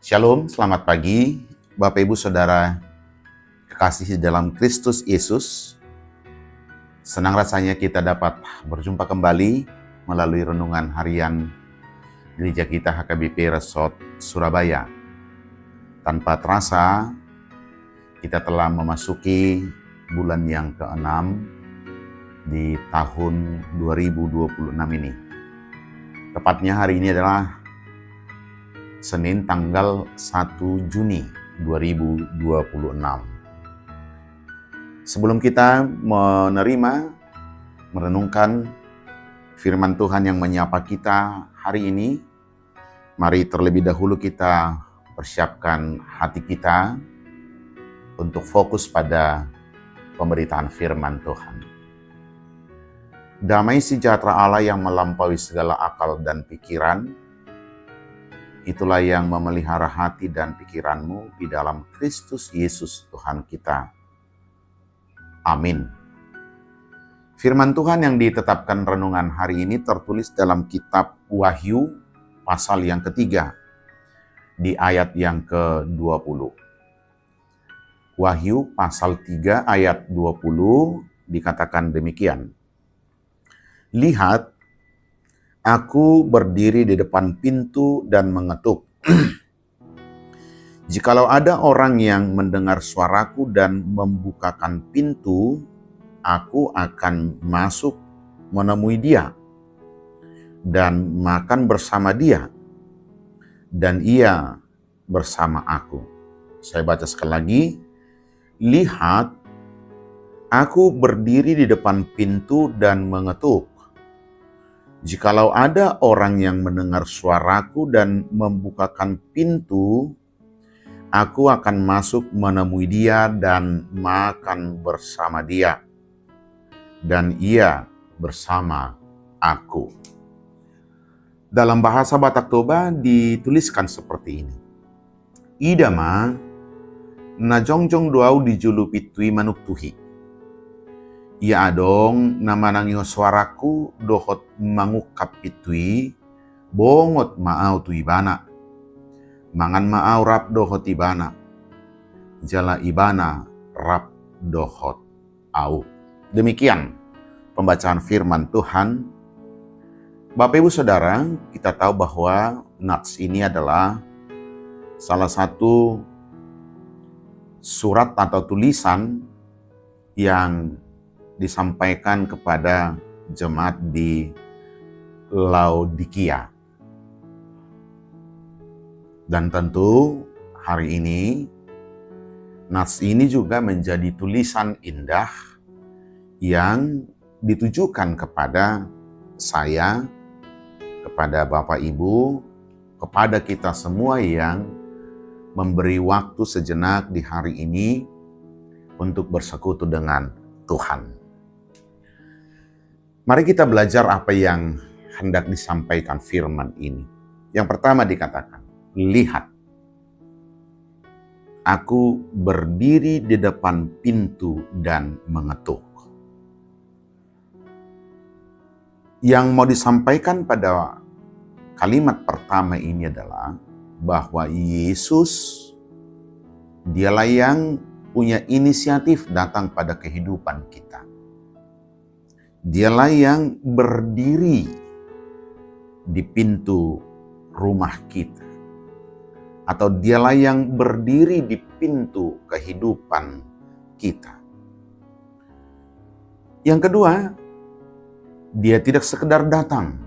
Shalom, selamat pagi Bapak Ibu Saudara kekasih dalam Kristus Yesus. Senang rasanya kita dapat berjumpa kembali melalui renungan harian gereja kita HKBP Resort Surabaya. Tanpa terasa, kita telah memasuki bulan yang ke-6 di tahun 2026 ini. Tepatnya hari ini adalah Senin tanggal 1 Juni 2026. Sebelum kita merenungkan firman Tuhan yang menyapa kita hari ini, mari terlebih dahulu kita persiapkan hati kita untuk fokus pada pemberitaan firman Tuhan. Damai sejahtera Allah yang melampaui segala akal dan pikiran, itulah yang memelihara hati dan pikiranmu di dalam Kristus Yesus Tuhan kita. Amin. Firman Tuhan yang ditetapkan renungan hari ini tertulis dalam kitab Wahyu pasal yang ketiga di ayat yang ke-20. Wahyu pasal 3 ayat 20 dikatakan demikian. Lihat, aku berdiri di depan pintu dan mengetuk. Jikalau ada orang yang mendengar suaraku dan membukakan pintu, aku akan masuk menemui dia dan makan bersama dia, dan ia bersama aku. Saya baca sekali lagi. Lihat, aku berdiri di depan pintu dan mengetuk. Jikalau ada orang yang mendengar suaraku dan membukakan pintu, aku akan masuk menemui dia dan makan bersama dia, dan ia bersama aku. Dalam bahasa Batak Toba dituliskan seperti ini. Idama najongjong doau dijulupi tui manuk tuhi. Ia adong nama nangiho suaraku dohot mangukap pitui bongot maau tu ibana. Mangan maau rap dohot ibana. Jala ibana rap dohot au. Demikian pembacaan firman Tuhan. Bapak Ibu Saudara, kita tahu bahwa Nats ini adalah salah satu surat atau tulisan yang disampaikan kepada jemaat di Laodikia. Dan tentu hari ini, Nats ini juga menjadi tulisan indah yang ditujukan kepada saya, kepada Bapak Ibu, kepada kita semua yang memberi waktu sejenak di hari ini untuk bersekutu dengan Tuhan. Mari kita belajar apa yang hendak disampaikan firman ini. Yang pertama dikatakan, lihat, aku berdiri di depan pintu dan mengetuk. Yang mau disampaikan pada kalimat pertama ini adalah bahwa Yesus, dialah yang punya inisiatif datang pada kehidupan kita. Dialah yang berdiri di pintu rumah kita. Atau dialah yang berdiri di pintu kehidupan kita. Yang kedua, dia tidak sekedar datang.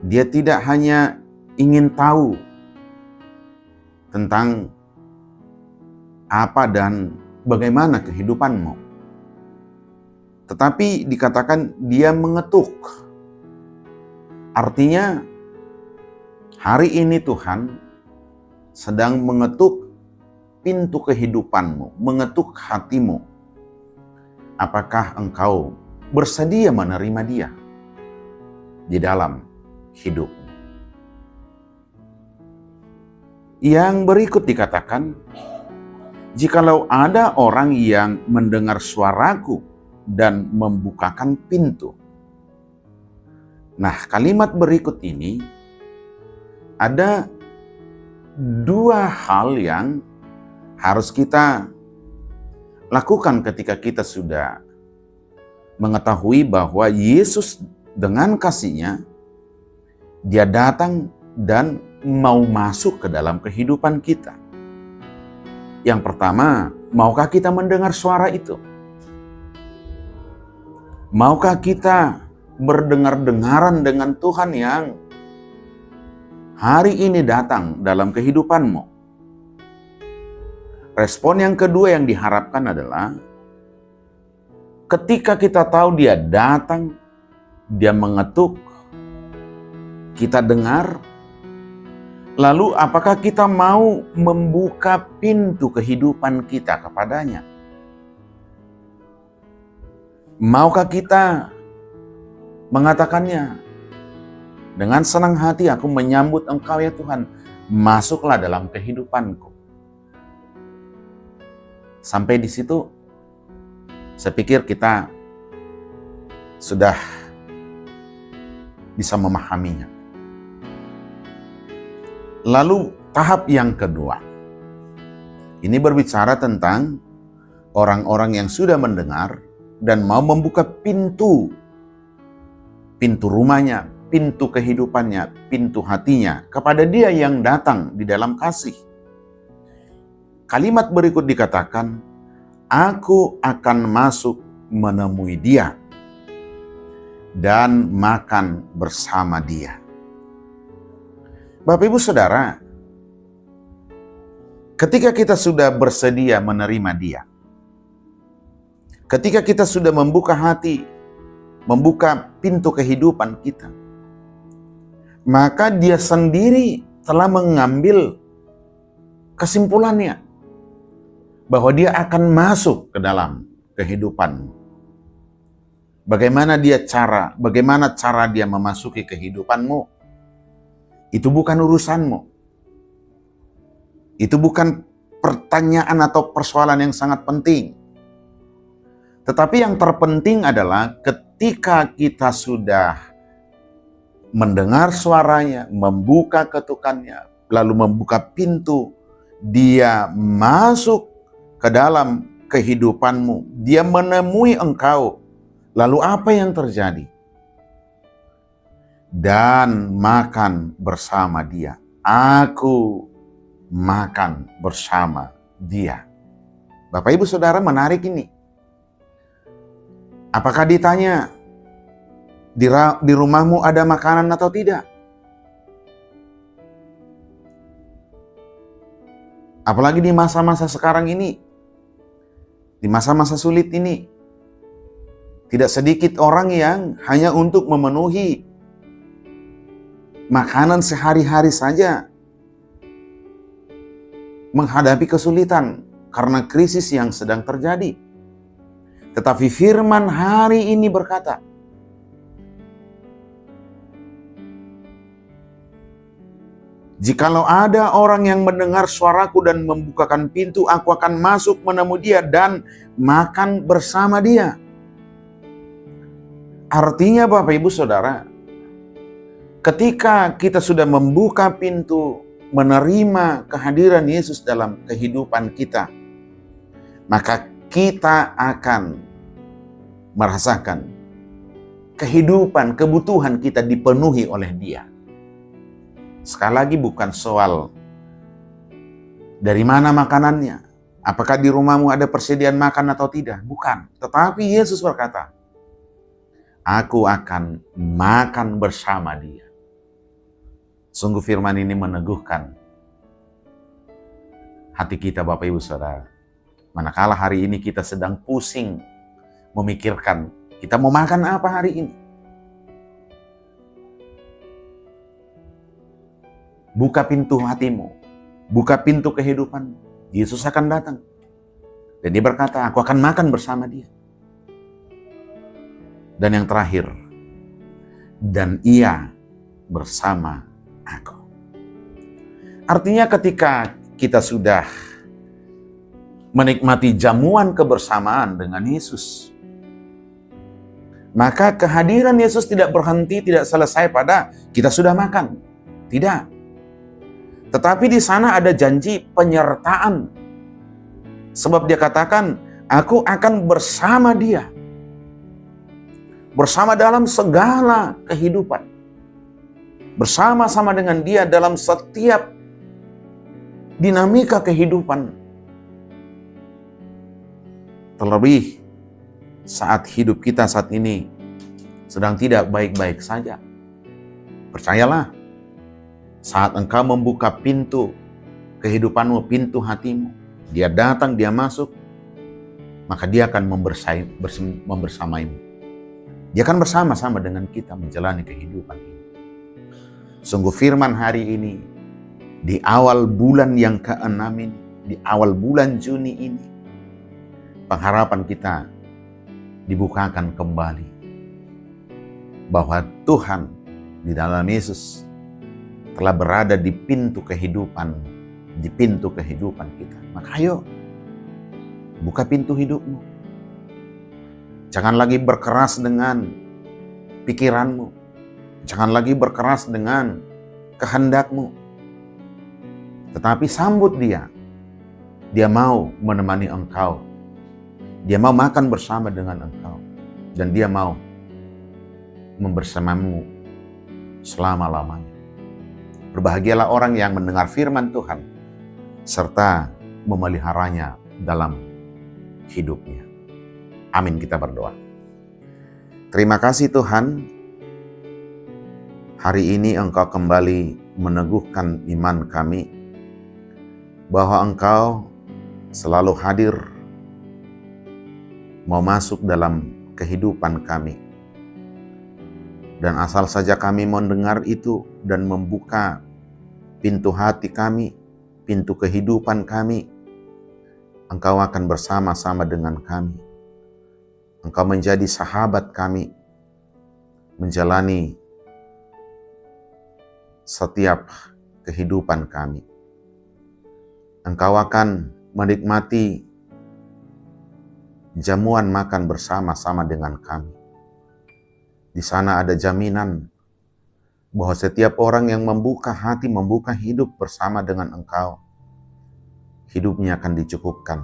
Dia tidak hanya ingin tahu tentang apa dan bagaimana kehidupanmu. Tetapi dikatakan dia mengetuk. Artinya hari ini Tuhan sedang mengetuk pintu kehidupanmu, mengetuk hatimu. Apakah engkau bersedia menerima dia di dalam hidupmu? Yang berikut dikatakan, jikalau ada orang yang mendengar suaraku dan membukakan pintu. Nah, kalimat berikut ini ada dua hal yang harus kita lakukan ketika kita sudah mengetahui bahwa Yesus dengan kasih-Nya, Dia datang dan mau masuk ke dalam kehidupan kita. Yang pertama, maukah kita mendengar suara itu? Maukah kita berdengar-dengaran dengan Tuhan yang hari ini datang dalam kehidupanmu? Respon yang kedua yang diharapkan adalah ketika kita tahu Dia datang, Dia mengetuk, kita dengar, lalu apakah kita mau membuka pintu kehidupan kita kepadanya? Maukah kita mengatakannya, dengan senang hati aku menyambut Engkau ya Tuhan, masuklah dalam kehidupanku. Sampai di situ, saya pikir kita sudah bisa memahaminya. Lalu tahap yang kedua, ini berbicara tentang orang-orang yang sudah mendengar dan mau membuka pintu rumahnya, pintu kehidupannya, pintu hatinya kepada Dia yang datang di dalam kasih. Kalimat berikut dikatakan, aku akan masuk menemui Dia dan makan bersama Dia. Bapak Ibu Saudara, ketika kita sudah bersedia menerima Dia, ketika kita sudah membuka hati, membuka pintu kehidupan kita, maka Dia sendiri telah mengambil kesimpulannya bahwa Dia akan masuk ke dalam kehidupanmu. Bagaimana cara Dia memasuki kehidupanmu? Itu bukan urusanmu. Itu bukan pertanyaan atau persoalan yang sangat penting. Tetapi yang terpenting adalah ketika kita sudah mendengar suaranya, membuka ketukannya, lalu membuka pintu, Dia masuk ke dalam kehidupanmu. Dia menemui engkau. Lalu apa yang terjadi? Dan makan bersama Dia. Aku makan bersama Dia. Bapak Ibu Saudara, menarik ini. Apakah ditanya, di rumahmu ada makanan atau tidak? Apalagi di masa-masa sekarang ini. Di masa-masa sulit ini, tidak sedikit orang yang hanya untuk memenuhi makanan sehari-hari saja menghadapi kesulitan karena krisis yang sedang terjadi. Tetapi firman hari ini berkata, jikalau ada orang yang mendengar suaraku dan membukakan pintu, aku akan masuk menemui dia dan makan bersama dia. Artinya Bapak Ibu Saudara, ketika kita sudah membuka pintu, menerima kehadiran Yesus dalam kehidupan kita, maka kita akan merasakan kehidupan, kebutuhan kita dipenuhi oleh Dia. Sekali lagi bukan soal dari mana makanannya, apakah di rumahmu ada persediaan makan atau tidak, bukan. Tetapi Yesus berkata, aku akan makan bersama Dia. Sungguh firman ini meneguhkan hati kita Bapak Ibu Saudara. Manakala hari ini kita sedang pusing memikirkan kita mau makan apa hari ini. Buka pintu hatimu, buka pintu kehidupan. Yesus akan datang. Dan Dia berkata, aku akan makan bersama Dia. Dan yang terakhir, dan Ia bersama aku. Artinya ketika kita sudah menikmati jamuan kebersamaan dengan Yesus, maka kehadiran Yesus tidak berhenti, tidak selesai pada kita sudah makan. Tidak. Tetapi di sana ada janji penyertaan. Sebab dia katakan, aku akan bersama dia. Bersama dalam segala kehidupan. Bersama-sama dengan dia dalam setiap dinamika kehidupan. Terlebih saat hidup kita saat ini sedang tidak baik-baik saja. Percayalah, saat engkau membuka pintu kehidupanmu, pintu hatimu, dia datang, dia masuk, maka dia akan membersamaimu. Dia akan bersama-sama dengan kita menjalani kehidupan ini. Sungguh firman hari ini, di awal bulan yang ke-6 ini, di awal bulan Juni ini, pengharapan kita dibukakan kembali. Bahwa Tuhan di dalam Yesus telah berada di pintu kehidupan, di pintu kehidupan kita. Maka ayo, buka pintu hidupmu. Jangan lagi berkeras dengan pikiranmu. Jangan lagi berkeras dengan kehendakmu. Tetapi sambut dia. Dia mau menemani engkau. Dia mau makan bersama dengan engkau. Dan dia mau membersamamu selama-lamanya. Berbahagialah orang yang mendengar firman Tuhan serta memeliharanya dalam hidupnya. Amin, kita berdoa. Terima kasih Tuhan, hari ini Engkau kembali meneguhkan iman kami bahwa Engkau selalu hadir, mau masuk dalam kehidupan kami. Dan asal saja kami mendengar itu dan membuka pintu hati kami, pintu kehidupan kami, Engkau akan bersama-sama dengan kami. Engkau menjadi sahabat kami, menjalani setiap kehidupan kami. Engkau akan menikmati jamuan makan bersama-sama dengan kami. Di sana ada jaminan bahwa setiap orang yang membuka hati, membuka hidup bersama dengan Engkau, hidupnya akan dicukupkan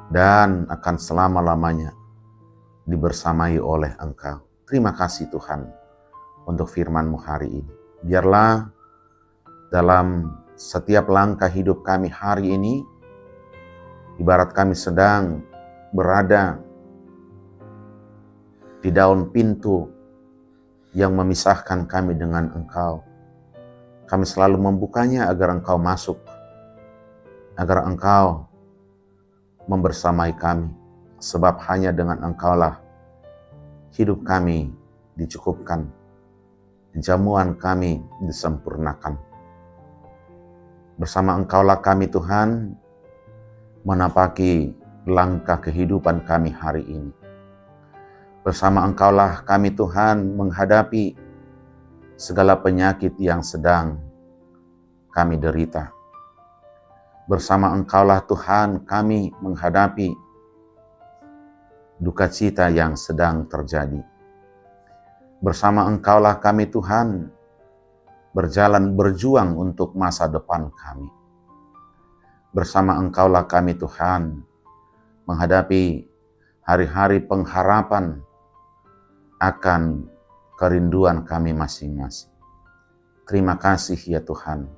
dan akan selama-lamanya dibersamai oleh Engkau. Terima kasih Tuhan untuk firman-Mu hari ini. Biarlah dalam setiap langkah hidup kami hari ini, ibarat kami sedang berada di daun pintu yang memisahkan kami dengan Engkau. Kami selalu membukanya agar Engkau masuk, agar Engkau membersamai kami. Sebab hanya dengan Engkaulah hidup kami dicukupkan, jamuan kami disempurnakan. Bersama Engkaulah kami Tuhan menapaki langkah kehidupan kami hari ini. Bersama Engkaulah kami Tuhan menghadapi segala penyakit yang sedang kami derita. Bersama Engkaulah Tuhan kami menghadapi duka cita yang sedang terjadi. Bersama Engkaulah kami Tuhan berjuang untuk masa depan kami. Bersama Engkaulah kami Tuhan menghadapi hari-hari pengharapan akan kerinduan kami masing-masing. Terima kasih ya Tuhan.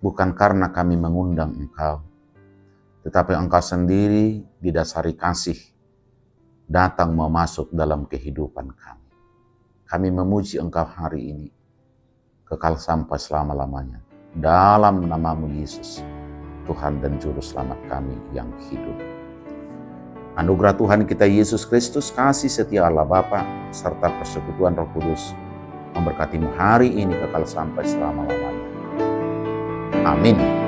Bukan karena kami mengundang Engkau, tetapi Engkau sendiri didasari kasih datang mau masuk dalam kehidupan kami. Kami memuji Engkau hari ini, kekal sampai selama-lamanya. Dalam nama-Mu Yesus, Tuhan dan Juru Selamat kami yang hidup. Anugerah Tuhan kita Yesus Kristus, kasih setia Allah Bapa, serta persekutuan Roh Kudus, memberkatimu hari ini kekal sampai selama-lamanya. Amin.